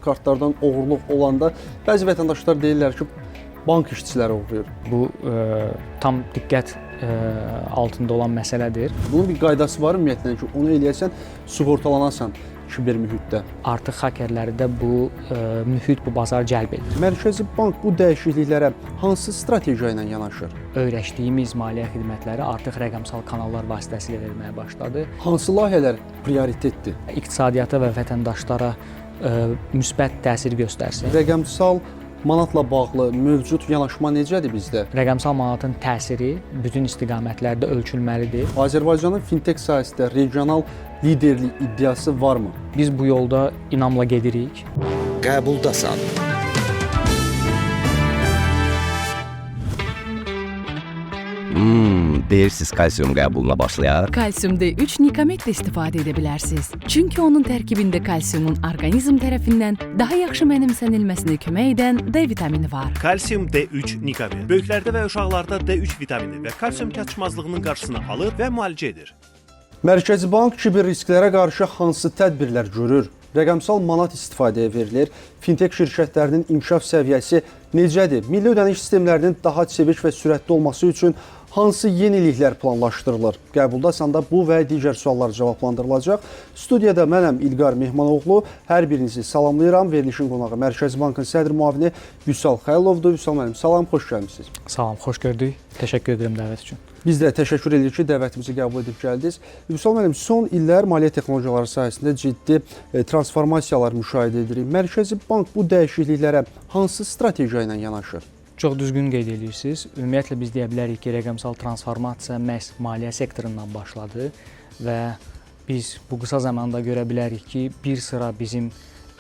kartlardan oğurluq olanda bəzi vətəndaşlar deyirlər ki, bank işçiləri oğurlayır. Bu tam diqqət altında olan məsələdir. Bunun bir qaydası var ümumiyyətlə ki, onu eləyərsən, sığortalanasan kiber mühitdə. Artıq hakerləri də bu mühit, bu bazar cəlb edir. Mərkəzi Bank bu dəyişikliklərə hansı strategiya ilə yanaşır? Öyrəşdiyimiz maliyyə xidmətləri artıq rəqəmsal kanallar vasitəsilə verməyə başladı. Hansı layihələr prioritetdir? İqtisadiyyata və vətəndaşlara müsbət təsir göstərsin. Rəqəmsal manatla bağlı mövcud yanaşma necədir bizdə? Rəqəmsal manatın təsiri bütün istiqamətlərdə ölçülməlidir. Azərbaycanın fintech sahəsində regional liderlik iddiası varmı? Biz bu yolda inamla gedirik. Qəbuldasan. Deyirsiz kalsiyum qəbuluna başlayar. Kalsiyum D3 nikometlə istifadə edə bilərsiniz. Çünki onun tərkibində kalsiyumun orqanizm tərəfindən daha yaxşı mənimsənilməsinə kömək edən D vitamini var. Kalsiyum D3 nikomet böyüklərdə və uşaqlarda D3 vitamini və kalsiyum çatışmazlığının qarşısını alır və müalicə edir. Mərkəzi Bank kiber risklərə qarşı hansı tədbirlər görür? Rəqəmsal manat istifadəyə verilir. Fintech şirkətlərinin inkişaf səviyyəsi necədir? Milli ödəniş sistemlərinin daha çevik və sürətli olması üçün hansı yeniliklər planlaşdırılır? Qəbuldasanda bu və digər suallar cavablandırılacaq. Studiyada mənəm İlqar Mehmanoğlu. Hər birinizi salamlayıram. Verilişin qonağı Mərkəzi Bankın sədr müavini Vüsal Xəlilovdur. Vüsal müəllim, salam, xoş gəlmisiniz. Salam, xoş gördük. Təşəkkür edirəm dəvət üçün. Biz də təşəkkür edirik ki, dəvətimizi qəbul edib gəldiniz. Vüsal müəllim, son illər maliyyə texnologiyaları sahəsində ciddi transformasiyalar müşahidə edirik. Mərkəzi Bank bu dəyişikliklərə hansı strategiya ilə yanaşır? Çox düzgün qeyd edirsiniz. Ümumiyyətlə biz deyə bilərik ki, rəqəmsal transformasiya məhz maliyyə sektorundan başladı və biz bu qısa zamanda görə bilərik ki, bir sıra bizim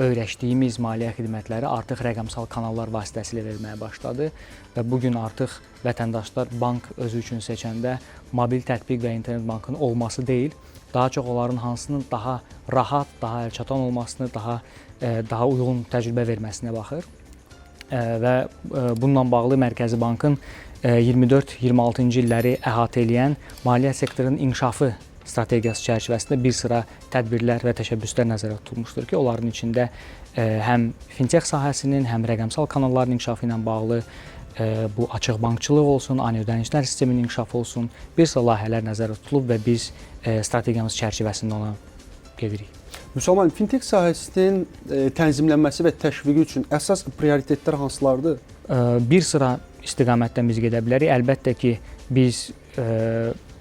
öyrəşdiyimiz maliyyə xidmətləri artıq rəqəmsal kanallar vasitəsilə verməyə başladı və bu gün artıq vətəndaşlar bank özü üçün seçəndə mobil tətbiq və internet bankın olması deyil, daha çox onların hansının daha rahat, daha əlçatan olmasını, daha uyğun təcrübə verməsinə baxır. Və bununla bağlı Mərkəzi Bankın 24-26-cı illəri əhatə edən maliyyə sektorunun inkişafı strategiyası çərçivəsində bir sıra tədbirlər və təşəbbüslər nəzərdə tutulmuşdur ki, onların içində həm fintech sahəsinin, həm rəqəmsal kanalların inkişafı ilə bağlı bu açıq bankçılıq olsun, ani ödənişlər sisteminin inkişafı olsun, bir sıra layihələr nəzərdə tutulub və biz strategiyamız çərçivəsində ona gedirik. Vüsal müəllim, fintech sahəsinin tənzimlənməsi və təşviqi üçün əsas prioritetlər hansılardır? Bir sıra istiqamətdən biz gedə bilərik. Əlbəttə ki, biz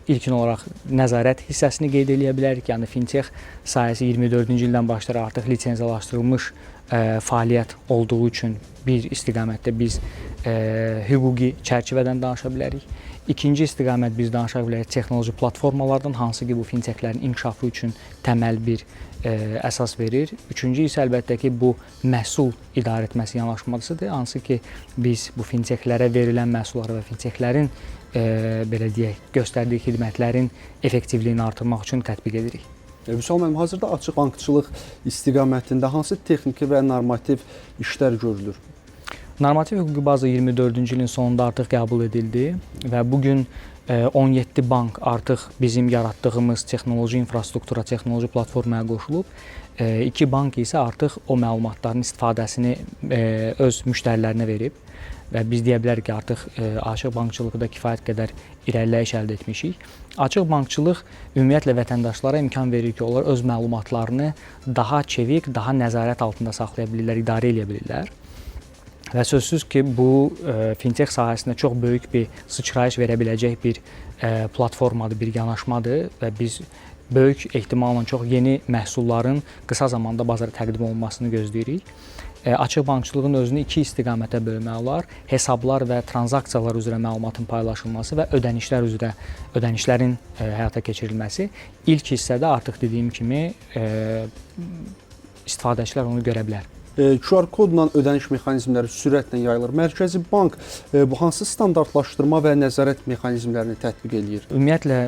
ilkin olaraq nəzarət hissəsini qeyd edə bilərik. Yəni fintech sahəsi 24-cü ildən başlayaraq artıq lisenziyalaşdırılmış fəaliyyət olduğu üçün bir istiqamətdə biz hüquqi çərçivədən danışa bilərik. İkinci istiqamət biz danışa bilərik texnoloji platformalardan, hansı ki bu fintechlərin inkişafı üçün təməl bir əsas verir. Üçüncü isə əlbəttə ki, bu məhsul idarə etməsi yanaşmasıdır. Hansı ki, biz bu fintechlərə verilən məhsulları və fintechlərin belə deyək, göstərdiyi xidmətlərin effektivliyini artırmaq üçün tətbiq edirik. Vüsal müəllim, hazırda açıq bankçılıq istiqamətində hansı texniki və normativ işlər görülür? Normativ hüquqi baza 24-cü ilin sonunda artıq qəbul edildi və bugün 17 bank artıq bizim yaratdığımız texnoloji infrastruktura, texnoloji platformaya qoşulub. 2 bank isə artıq o məlumatların istifadəsini öz müştərilərinə verib və biz deyə bilərik ki, artıq açıq bankçılıqda kifayət qədər irəliləyiş əldə etmişik. Açıq bankçılıq ümumiyyətlə vətəndaşlara imkan verir ki, onlar öz məlumatlarını daha çevik, daha nəzarət altında saxlaya bilirlər, idarə edə bilirlər. Və sözsüz ki, bu fintech sahəsində çox böyük bir sıçrayış verə biləcək bir platformadır, bir yanaşmadır və biz böyük ehtimalla çox yeni məhsulların qısa zamanda bazara təqdim olunmasını gözləyirik. Açıq bankçılığın özünü iki istiqamətə bölmək olar. Hesablar və tranzaksiyalar üzrə məlumatın paylaşılması və ödənişlərin həyata keçirilməsi. İlk hissədə artıq dediyim kimi istifadəçilər onu görə bilər. QR kodla ödəniş mexanizmləri sürətlə yayılır. Mərkəzi Bank bu hansı standartlaşdırma və nəzarət mexanizmlərini tətbiq eləyir? Ümumiyyətlə,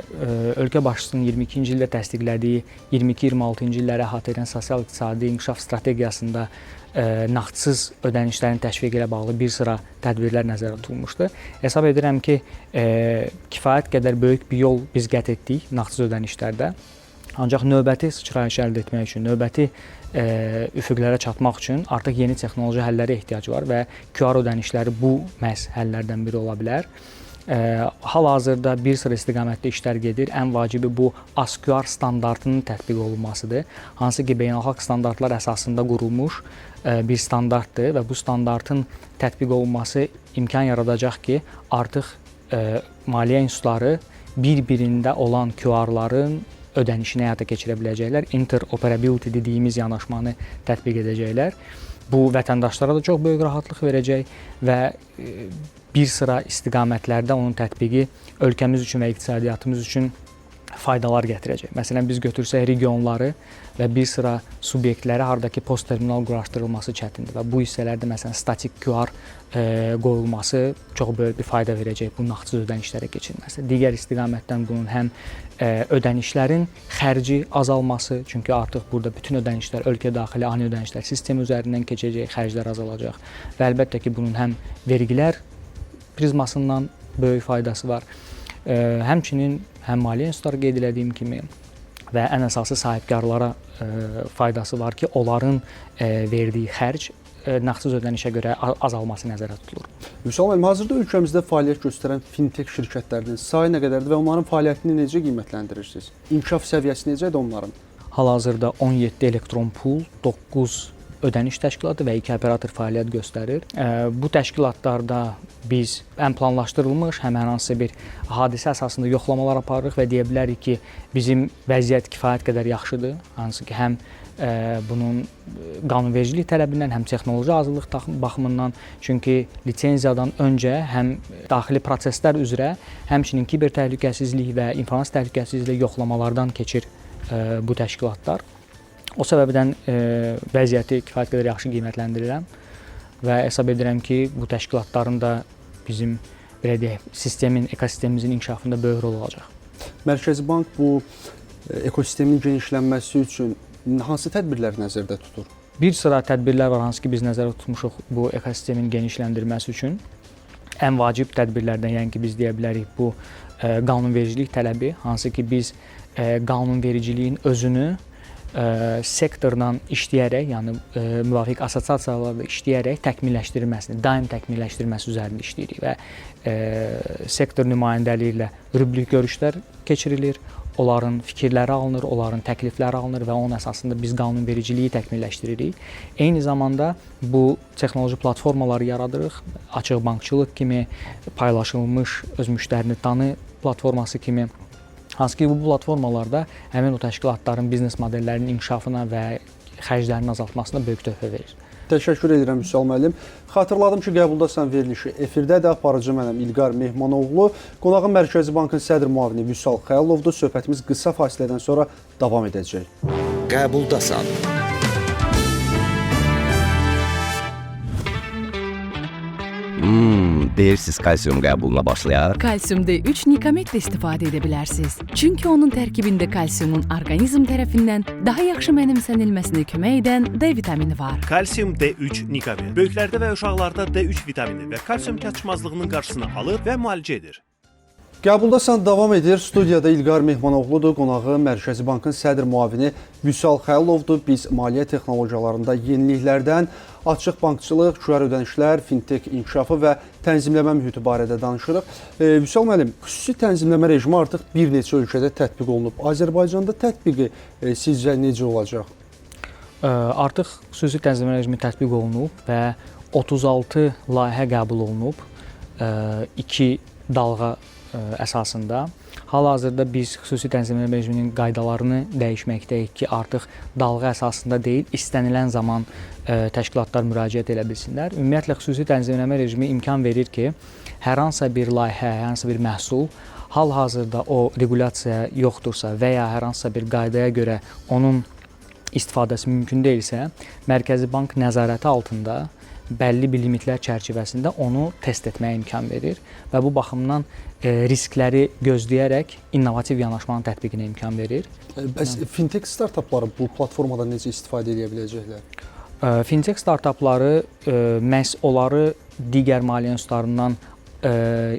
ölkə başçısının 22-ci ildə təsdiqlədiyi 22-26-cı illəri əhatə edən sosial-iqtisadi inkişaf strategiyasında nağdsız ödənişlərin təşviqi ilə bağlı bir sıra tədbirlər nəzərdə tutulmuşdu. Hesab edirəm ki, kifayət qədər böyük bir yol biz qət etdik nağdsız ödənişlərdə. Ancaq növbəti sıçrayışı əldə etmək üçün, növbəti üfüqlərə çatmaq üçün artıq yeni texnoloji həllərə ehtiyac var və QR ödənişləri bu məhz həllərdən biri ola bilər. Hal-hazırda bir sıra istiqamətdə işlər gedir. Ən vacibi bu ASQR standartının tətbiq olunmasıdır. Hansı ki, beynəlxalq standartlar əsasında qurulmuş bir standartdır və bu standartın tətbiq olunması imkan yaradacaq ki, artıq maliyyə institutları bir-birində olan QR-ların ödənişini həyata keçirə biləcəklər. Interoperability dediyimiz yanaşmanı tətbiq edəcəklər. Bu vətəndaşlara da çox böyük rahatlıq verəcək və bir sıra istiqamətlərdə onun tətbiqi ölkəmiz üçün və iqtisadiyyatımız üçün faydalar gətirəcək. Məsələn, biz götürsək regionları və bir sıra subyektləri hardakı post terminal quraşdırılması çətindir və bu hissələrdə məsələn statik QR qoyulması çox böyük bir fayda verəcək bu nağdsız ödənişlərə keçirilməsi. Digər istiqamətdən bunun həm ödənişlərin xərci azalması, çünki artıq burada bütün ödənişlər ölkə daxili ani ödənişlər sistemi üzərindən keçəcək, xərclər azalacaq və əlbəttə ki, bunun həm vergilər prizmasından böyük faydası var. Həmçinin həm maliyyə institutları qeyd etdiyim kimi və ən əsası sahibkarlara faydası var ki, onların verdiyi xərc nağdsız ödənişə görə azalması nəzərdə tutulur. Vüsal müəllim, hazırda ölkəmizdə fəaliyyət göstərən fintech şirkətlərinin sayı nə qədərdir və onların fəaliyyətini necə qiymətləndirirsiniz? İnkişaf səviyyəsi necədir onların? Hal-hazırda 17 elektron pul, 9 ödəniş təşkilatı və 2 operator fəaliyyət göstərir. Bu təşkilatlarda biz ən planlaşdırılmış, həm hər hansısa bir hadisə əsasında yoxlamalar aparırıq və deyə bilərik ki, bizim vəziyyət kifayət qədər yaxşıdır. Hansı ki, həm bunun qanunvericilik tələbindən, həm texnoloji hazırlıq baxımından, çünki lisenziyadan öncə həm daxili proseslər üzrə, həmçinin kiber təhlükəsizlik və informasiya təhlükəsizliyi yoxlamalardan keçir bu təşkilatlar. O səbəbdən vəziyyəti kifayət qədər yaxşı qiymətləndirirəm və hesab edirəm ki, bu təşkilatların da bizim belə deyək, ekosistemimizin inkişafında böyük rol olacaq. Mərkəzi Bank bu ekosistemin genişlənməsi üçün hansı tədbirləri nəzərdə tutur? Bir sıra tədbirlər var, hansı ki, biz nəzərdə tutmuşuq bu ekosistemin genişləndirilməsi üçün. Ən vacib tədbirlərdən, yəni ki, biz deyə bilərik bu qanunvericilik tələbi, hansı ki, biz qanunvericiliyin özünü sektordan işləyərək, yəni müvafiq assosiasiyalarla işləyərək təkmilləşdirilməsini, daim təkmilləşdirilməsi üzərində işləyirik və sektor nümayəndələri ilə rübrik görüşlər keçirilir. Onların fikirləri alınır, onların təklifləri alınır və onun əsasında biz qanunvericiliyi təkmilləşdiririk. Eyni zamanda bu texnoloji platformaları yaradırıq. Açıq bankçılıq kimi, paylaşılmış öz müştərini tanı platforması kimi. Hansı ki, bu platformalarda həmin o təşkilatların biznes modellərinin inkişafına və xərclərinin azaltmasına böyük töhfə verir. Təşəkkür edirəm Vüsal müəllim. Xatırladım ki, qəbuldasan verilişi efirdə də aparıcı mənəm İlqar Mehmanoğlu. Qonağım Mərkəzi Bankın sədr müavini Vüsal Xəyalovdur. Söhbətimiz qısa fasilədən sonra davam edəcək. Qəbuldasan. Deyirsiz kalsium qəbuluna başlayaq? Kalsium D3 Nikametlə istifadə edə bilərsiniz. Çünki onun tərkibində kalsiumun orqanizm tərəfindən daha yaxşı mənimsənilməsinə kömək edən D vitamini var. Kalsium D3 Nikamet böyüklərdə və uşaqlarda D3 vitamini və kalsium çatışmazlığının qarşısını alır və müalicə edir. Qəbuldasan davam edir. Studiyada İlqar Mehmanoğludur. Qonağı Mərkəzi Bankın sədr müavini Vüsal Xəyalovdur. Biz maliyyə texnologiyalarında yeniliklərdən, açıq bankçılıq, QR ödənişlər, fintech inkişafı və tənzimləmə mühiti barədə danışırıq. Vüsal müəllim, xüsusi tənzimləmə rejimi artıq bir neçə ölkədə tətbiq olunub. Azərbaycanda tətbiqi sizcə necə olacaq? Artıq xüsusi tənzimləmə rejimi tətbiq olunub və 36 layihə qəbul olunub. 2 dalğa əsasında. Hal-hazırda biz xüsusi tənzimləmə rejiminin qaydalarını dəyişməkdəyik ki, artıq dalğa əsasında deyil, istənilən zaman təşkilatlar müraciət edə bilsinlər. Ümumiyyətlə, xüsusi tənzimləmə rejimi imkan verir ki, hər hansısa bir layihə, hər hansısa bir məhsul hal-hazırda o regulasiya yoxdursa və ya hər hansısa bir qaydaya görə onun istifadəsi mümkün deyilsə, Mərkəzi Bank nəzarəti altında bəlli bir limitlər çərçivəsində onu test etməyə imkan verir və bu baxımdan riskləri gözləyərək innovativ yanaşmanın tətbiqinə imkan verir. Bəs fintech startapları bu platformadan necə istifadə edə biləcəklər? Fintech startapları məhz onları digər maliyyə institutlarından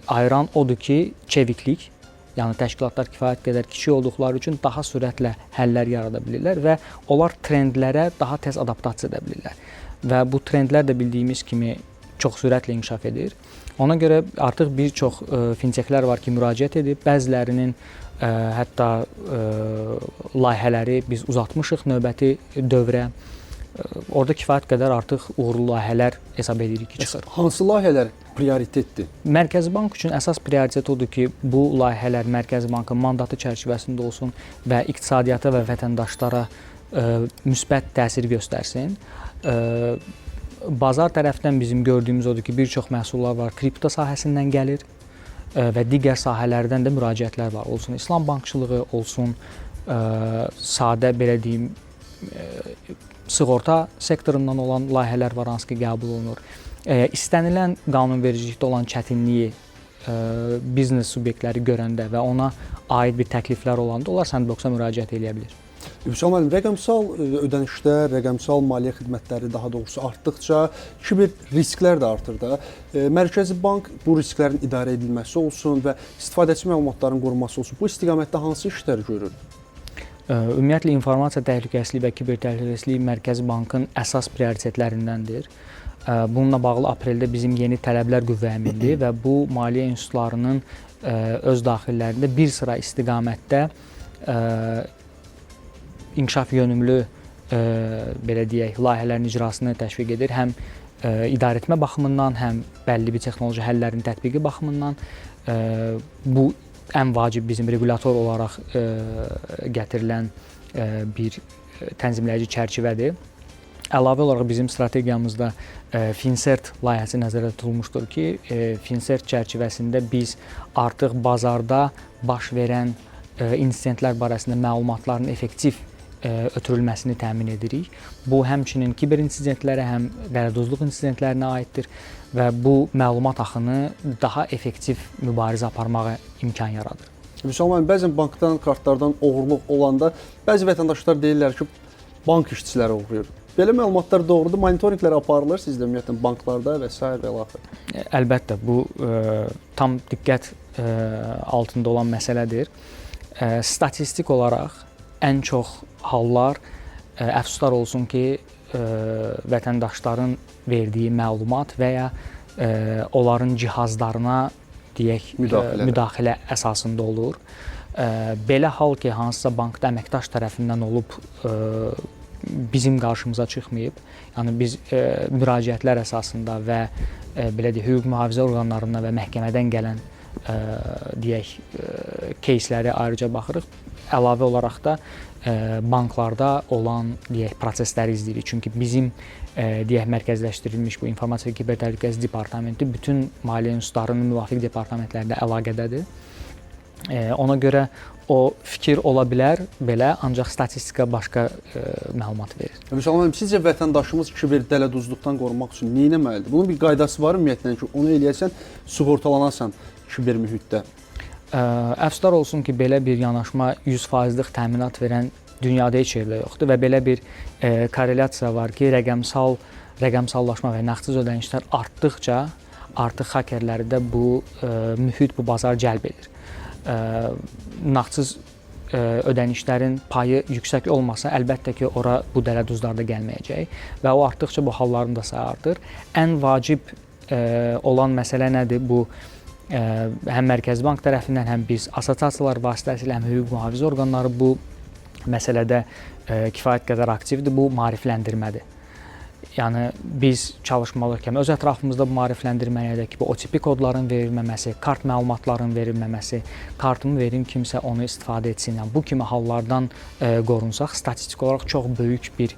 ayıran odur ki, çeviklik Yəni təşkilatlar kifayət qədər kiçik olduqları üçün daha sürətlə həllər yarada bilirlər və onlar trendlərə daha tez adaptasiya edə bilirlər. Və bu trendlər də bildiyimiz kimi çox sürətlə inkişaf edir. Ona görə artıq bir çox fintechlər var ki, müraciət edib, bəzilərinin hətta layihələri biz uzatmışıq növbəti dövrə. Orada kifayət qədər artıq uğurlu layihələr hesab edirik ki, çıxır. Hansı layihələr prioritetdir? Mərkəzi Bank üçün əsas prioritet odur ki, bu layihələr Mərkəzi Bankın mandatı çərçivəsində olsun və iqtisadiyyata və vətəndaşlara müsbət təsir göstərsin. Bazar tərəfdən bizim gördüyümüz odur ki, bir çox məhsullar var, kripto sahəsindən gəlir və digər sahələrdən də müraciətlər var. Olsun İslam bankçılığı, olsun sadə belə deyim sığorta sektorundan olan layihələr var, hansı ki qəbul olunur. İstənilən qanunvericilikdə olan çətinliyi biznes subyektləri görəndə və ona aid bir təkliflər olanda onlar Sandbox-a müraciət edə bilər. Vüsal müəllim, rəqəmsal ödənişlər, rəqəmsal maliyyə xidmətləri daha doğrusu artdıqca kiber risklər də artır da. Mərkəzi Bank bu risklərin idarə edilməsi olsun və istifadəçi məlumatların qorunması olsun. Bu istiqamətdə hansı işlər görür? Ümumiyyətlə informasiya təhlükəsizliyi və kiber təhlükəsizliyi Mərkəzi Bankın əsas prioritetlərindəndir. Bununla bağlı apreldə bizim yeni tələblər qüvvəyə mindi və bu maliyyə institutlarının öz daxillərində bir sıra istiqamətdə inkişaf yönümlü belə deyək, layihələrin icrasını təşviq edir. Həm idarəetmə baxımından, həm bəlli bir texnoloji həllərin tətbiqi baxımından bu ən vacib bizim regulyator olaraq gətirilən bir tənzimləyici çərçivədir. Əlavə olaraq bizim strategiyamızda FinCert layihəsi nəzərdə tutulmuşdur ki, FinCert çərçivəsində biz artıq bazarda baş verən insidentlər barəsində məlumatların effektiv ötürülməsini təmin edirik. Bu həmçinin kiber insidentlərə, həm dələduzluq insidentlərinə aiddir və bu məlumat axını daha effektiv mübarizə aparmağa imkan yaradır. Vüsal müəllim, bəzən bankdan, kartlardan oğurluq olanda bəzi vətəndaşlar deyirlər ki, bank işçiləri oğurlayır. Belə məlumatlar doğrudur, monitorinqlər aparılır sizdə ümumiyyətlə banklarda və s. və ilaxır. Əlbəttə, bu tam diqqət altında olan məsələdir. Statistik olaraq ən çox hallar əfsuslar olsun ki, vətəndaşların verdiyi məlumat və ya onların cihazlarına deyək müdaxilə əsasında olur. Belə hal ki, hansısa bankda əməkdaş tərəfindən olub bizim qarşımıza çıxmayıb. Yəni biz müraciətlər əsasında və belə deyək, hüquq mühafizə orqanlarından və məhkəmədən gələn deyək кейsləri ayrıca baxırıq. Əlavə olaraq da banklarda olan deyək prosesləri izləyirik. Çünki bizim deyək mərkəzləşdirilmiş bu informasiya və kiber təhlükəsizlik departamenti bütün maliyyə institutlarının müvafiq departamentlərlə əlaqədədir. Ona görə o fikir ola bilər belə, ancaq statistika başqa məlumat verir. Vüsal müəllim, sizcə vətəndaşımız kiber dələduzluqdan qorunmaq üçün nə etməlidir? Bunun bir qaydası var ümumiyyətlə ki, onu eləyəsən, sığortalanasan kiber mühitdə. Əfsuslar olsun ki, belə bir yanaşma 100%-lik təminat verən dünyada heç yerdə yoxdur və belə bir korrelyasiya var ki, rəqəmsallaşma və nağdsız ödənişlər artdıqca artıq hakerləri də bu mühit, bu bazar cəlb edir. Nağdsız ödənişlərin payı yüksək olmasa, əlbəttə ki, ora bu dələduzlar da gəlməyəcək və o artdıqca bu halların da sayı artır. Ən vacib olan məsələ nədir? Bu həm Mərkəzi Bank tərəfindən, həm biz assosiasiyalar vasitəsilə, həm hüquq mühafizə orqanları bu məsələdə kifayət qədər aktivdir. Bu maarifləndirmədir. Yəni biz çalışmalıyıq ki, öz ətrafımızda bu maarifləndirməyə ki, bu OTP kodların verilməməsi, kart məlumatlarının verilməməsi, kartımı verim kimsə onu istifadə etsin. Yəni bu kimi hallardan qorunsaq, statistik olaraq çox böyük bir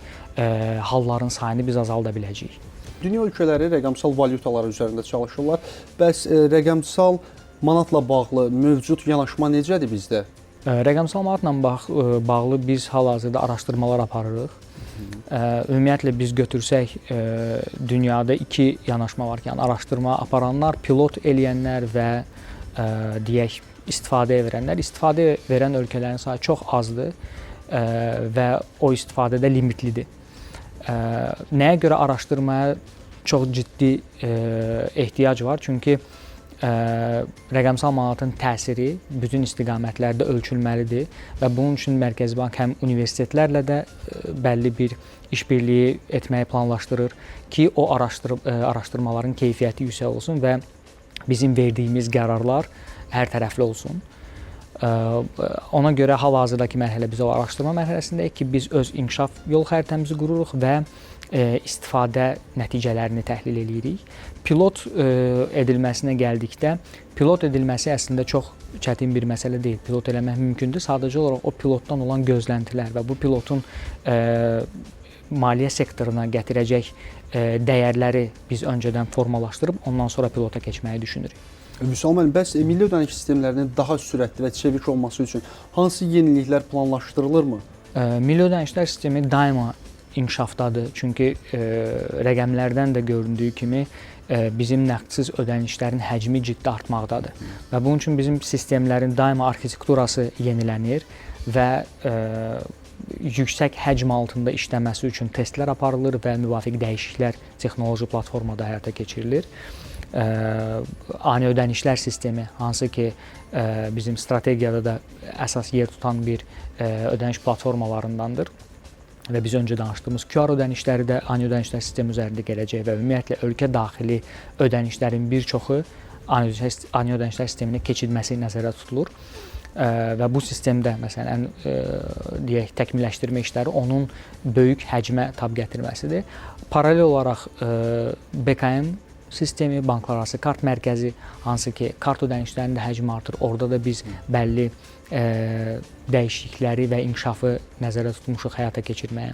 halların sayını biz azalda biləcəyik. Dünya ölkələri rəqəmsal valyutalar üzərində çalışırlar. Bəs rəqəmsal manatla bağlı mövcud yanaşma necədir bizdə? Rəqəmsal manatla bağlı biz hal-hazırda araşdırmalar aparırıq. Ümumiyyətlə biz götürsək, dünyada iki yanaşma var ki, yəni araşdırma aparanlar, pilot eləyənlər və deyək istifadəyə verənlər. İstifadə verən ölkələrin sayı çox azdır və o istifadədə limitlidir. Nəyə görə araşdırmaya çox ciddi ehtiyac var? Çünki rəqəmsal manatın təsiri bütün istiqamətlərdə ölçülməlidir və bunun üçün Mərkəzi Bank həm universitetlərlə də bəlli bir işbirliyi etməyi planlaşdırır ki, o araşdırmaların keyfiyyəti yüksək olsun və bizim verdiyimiz qərarlar hər tərəfli olsun. Ona görə hal-hazırdakı mərhələ biz o araşdırma mərhələsindəyik ki, biz öz inkişaf yol xəritəmizi qururuq və istifadə nəticələrini təhlil edirik. Pilot edilməsinə gəldikdə, pilot edilməsi əslində çox çətin bir məsələ deyil. Pilot eləmək mümkündür. Sadəcə olaraq o pilotdan olan gözləntilər və bu pilotun maliyyə sektoruna gətirəcək dəyərləri biz öncədən formalaşdırıb ondan sonra pilota keçməyi düşünürük. Vüsal müəllim, bəs milli ödəniş sistemlərinin daha sürətli və çevik olması üçün hansı yeniliklər planlaşdırılırmı? Milli ödənişlər sistemi daima inkişafdadır. Çünki rəqəmlərdən də göründüyü kimi bizim nəqdsiz ödənişlərin həcmi ciddi artmaqdadır. Və bunun üçün bizim sistemlərin daima arxitekturası yenilənir və yüksək həcm altında işləməsi üçün testlər aparılır və müvafiq dəyişikliklər texnoloji platformada həyata keçirilir. Ani ödənişlər sistemi, hansı ki bizim strategiyada da əsas yer tutan bir ödəniş platformalarındandır və biz öncə danışdığımız QR ödənişləri də ani ödənişlər sistemi üzərində gələcək və ümumiyyətlə ölkə daxili ödənişlərin bir çoxu ani ödənişlər sisteminə keçirilməsi nəzərdə tutulur. Və bu sistemdə məsələn deyək təkmilləşdirmə işləri onun böyük həcmə tab gətirməsidir. Paralel olaraq BKM sistemi, banklararası kart mərkəzi, hansı ki kart ödənişlərinin də həcmi artır. Orada da biz bəlli dəyişiklikləri və inkişafı nəzərdə tutmuşuq həyata keçirməyə.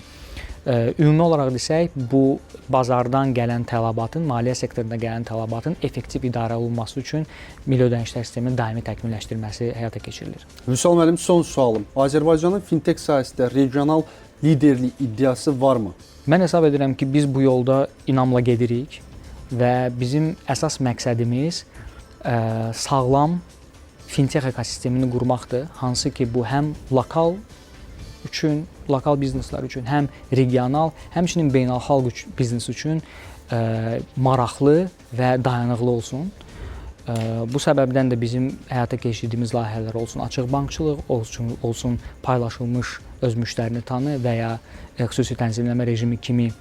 Ümumi olaraq desək, bu bazardan gələn tələbatın, maliyyə sektorunda gələn tələbatın effektiv idarə olunması üçün milli ödənişlər sisteminin daimi təkmilləşdirilməsi həyata keçirilir. Vüsal müəllim, son sualım. Azərbaycanın fintech sahəsində regional liderlik iddiası varmı? Mən hesab edirəm ki, biz bu yolda inamla gedirik və bizim əsas məqsədimiz sağlam fintech ekosistemini qurmaqdır. Hansı ki, bu həm lokal bizneslər üçün, həm regional, həmçinin beynəlxalq biznes üçün maraqlı və dayanıqlı olsun. Bu səbəbdən də bizim həyata keçirdiyimiz layihələr olsun, açıq bankçılıq olsun, paylaşılmış öz müştərini tanı və ya xüsusi tənzimləmə rejimi kimi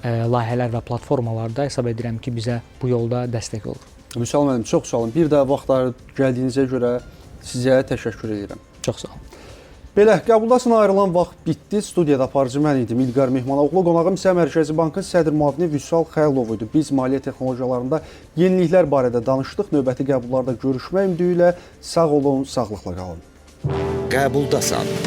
layihələr və platformalarda hesab edirəm ki, bizə bu yolda dəstək olur. Vüsal müəllim, çox sağ olun. Bir də vaxtları gəldiyinizə görə sizə təşəkkür edirəm. Çox sağ olun. Belə, qəbuldasına ayrılan vaxt bitdi. Studiyada aparıcı mən idim, İlqar Mehmanoğlu. Qonağım isə Mərkəzi Bankın sədr müavini Vüsal Xəylov idi. Biz maliyyə texnologiyalarında yeniliklər barədə danışdıq. Növbəti qəbullarda görüşmək ümidi ilə sağ olun, sağlıqla qalın. Qəbuldasan.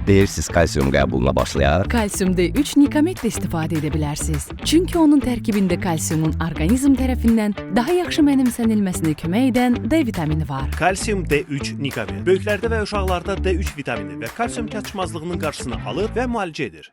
Deyirsiz kalsium qəbuluna başlayar? Kalsium D3 Nikametlə istifadə edə bilərsiniz. Çünki onun tərkibində kalsiumun orqanizm tərəfindən daha yaxşı mənimsənilməsinə kömək edən D vitamini var. Kalsium D3 Nikamet böyüklərdə və uşaqlarda D3 vitamini və kalsium çatışmazlığının qarşısını alır və müalicə edir.